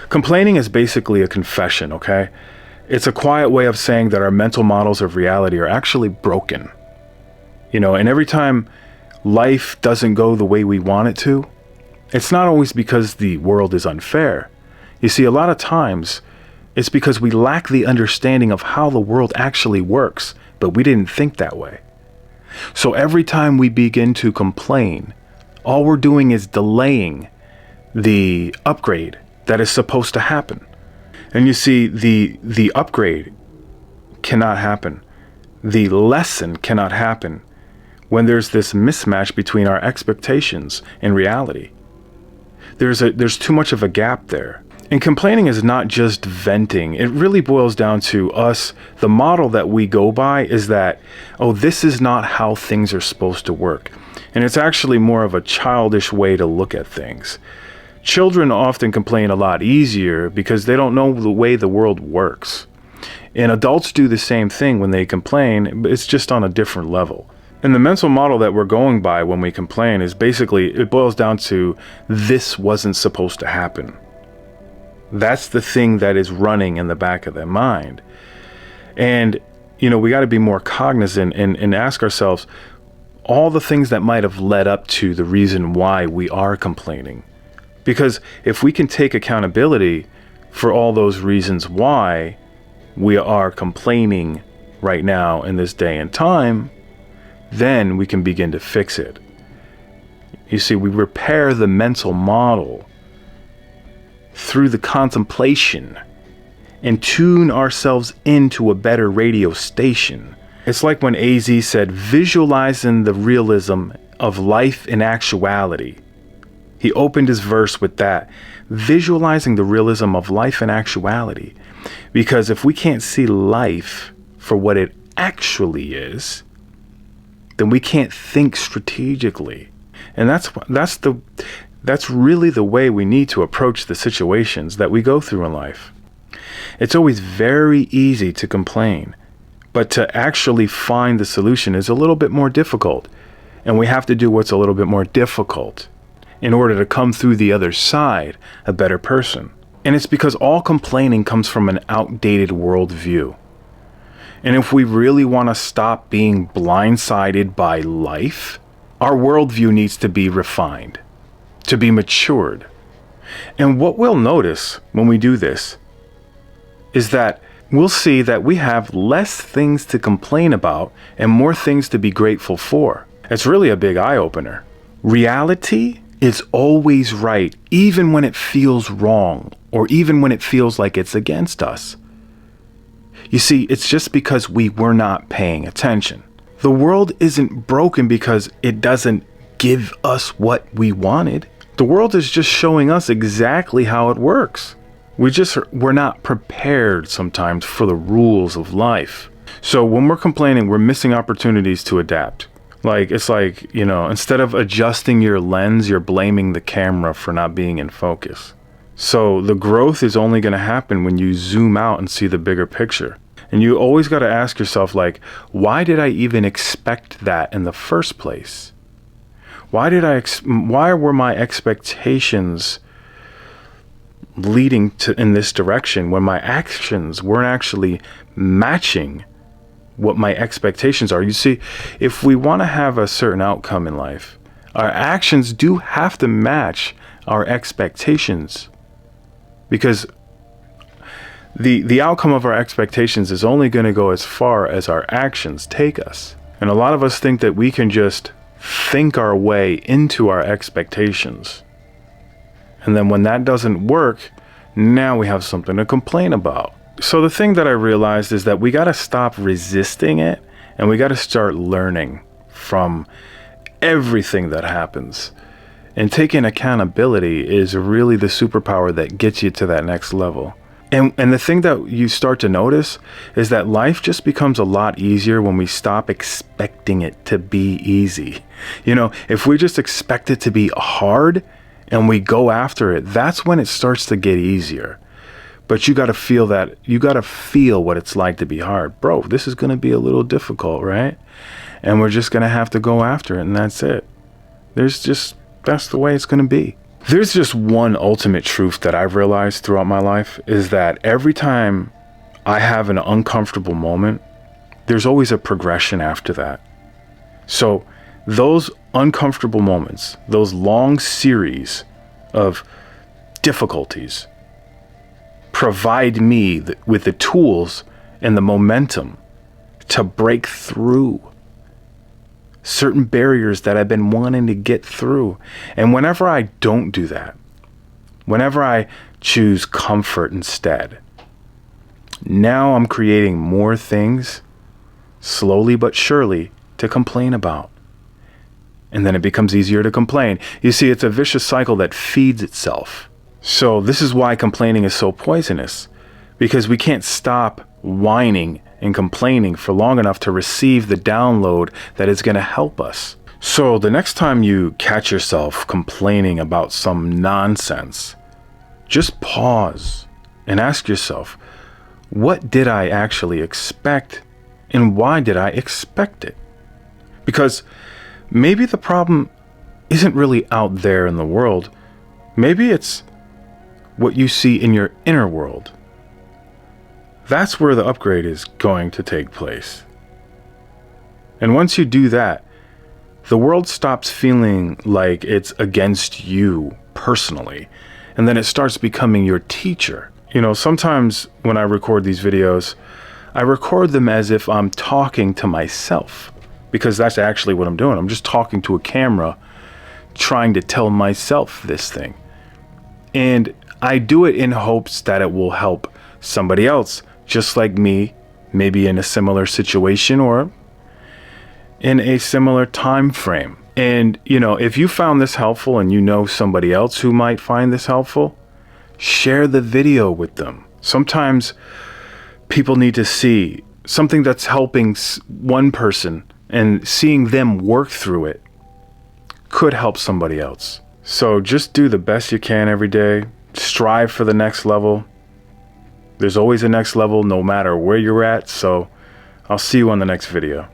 Complaining is basically a confession, okay? It's a quiet way of saying that our mental models of reality are actually broken. And every time life doesn't go the way we want it to, it's not always because the world is unfair. You see, a lot of times it's because we lack the understanding of how the world actually works, but we didn't think that way. So every time we begin to complain, all we're doing is delaying the upgrade that is supposed to happen. And you see, the upgrade cannot happen. The lesson cannot happen when there's this mismatch between our expectations and reality. There's too much of a gap there. And complaining is not just venting. It really boils down to us. The model that we go by is that, this is not how things are supposed to work. And it's actually more of a childish way to look at things. Children often complain a lot easier because they don't know the way the world works. And adults do the same thing when they complain, but it's just on a different level. And the mental model that we're going by when we complain is basically, it boils down to, this wasn't supposed to happen. That's the thing that is running in the back of their mind. And, we got to be more cognizant and ask ourselves all the things that might have led up to the reason why we are complaining. Because if we can take accountability for all those reasons why we are complaining right now in this day and time, then we can begin to fix it. You see, we repair the mental model through the contemplation and tune ourselves into a better radio station. It's like when AZ said, visualizing the realism of life in actuality. He opened his verse with that, visualizing the realism of life in actuality. Because if we can't see life for what it actually is, then we can't think strategically. And that's really the way we need to approach the situations that we go through in life. It's always very easy to complain, but to actually find the solution is a little bit more difficult. And we have to do what's a little bit more difficult in order to come through the other side a better person. And it's because all complaining comes from an outdated worldview. And if we really want to stop being blindsided by life, our worldview needs to be refined, to be matured. And what we'll notice when we do this is that we'll see that we have less things to complain about and more things to be grateful for. It's really a big eye-opener. Reality is always right, even when it feels wrong, or even when it feels like it's against us. You see, it's just because we were not paying attention. The world isn't broken because it doesn't give us what we wanted. The world is just showing us exactly how it works. We're not prepared sometimes for the rules of life. So when we're complaining, we're missing opportunities to adapt. It's like, instead of adjusting your lens, you're blaming the camera for not being in focus. So the growth is only going to happen when you zoom out and see the bigger picture. And you always got to ask yourself, why did I even expect that in the first place? Why were my expectations leading in this direction when my actions weren't actually matching what my expectations are? You see, if we want to have a certain outcome in life, our actions do have to match our expectations, because the outcome of our expectations is only going to go as far as our actions take us. And a lot of us think that we can just think our way into our expectations. And then when that doesn't work, now we have something to complain about. So the thing that I realized is that we got to stop resisting it, and we got to start learning from everything that happens. And taking accountability is really the superpower that gets you to that next level. And the thing that you start to notice is that life just becomes a lot easier when we stop expecting it to be easy. If we just expect it to be hard and we go after it, that's when it starts to get easier. But you got to feel that. You got to feel what it's like to be hard. Bro, this is going to be a little difficult, right? And we're just going to have to go after it, and that's it. That's the way it's going to be. There's just one ultimate truth that I've realized throughout my life is that every time I have an uncomfortable moment, there's always a progression after that. So those uncomfortable moments, those long series of difficulties, provide me with the tools and the momentum to break through certain barriers that I've been wanting to get through. And whenever I don't do that, whenever I choose comfort instead, now I'm creating more things, slowly but surely, to complain about. And then it becomes easier to complain. You see, it's a vicious cycle that feeds itself. So this is why complaining is so poisonous, because we can't stop whining and complaining for long enough to receive the download that is going to help us. So the next time you catch yourself complaining about some nonsense, just pause and ask yourself, what did I actually expect and why did I expect it? Because maybe the problem isn't really out there in the world. Maybe it's what you see in your inner world. That's where the upgrade is going to take place. And once you do that, the world stops feeling like it's against you personally, and then it starts becoming your teacher. You know, sometimes when I record these videos, I record them as if I'm talking to myself, because that's actually what I'm doing. I'm just talking to a camera, trying to tell myself this thing. And I do it in hopes that it will help somebody else, just like me, maybe in a similar situation or in a similar time frame. And, you know, if you found this helpful and you know somebody else who might find this helpful, share the video with them. Sometimes people need to see something that's helping one person, and seeing them work through it could help somebody else. So just do the best you can every day. Strive for the next level. There's always a next level no matter where you're at. So I'll see you on the next video.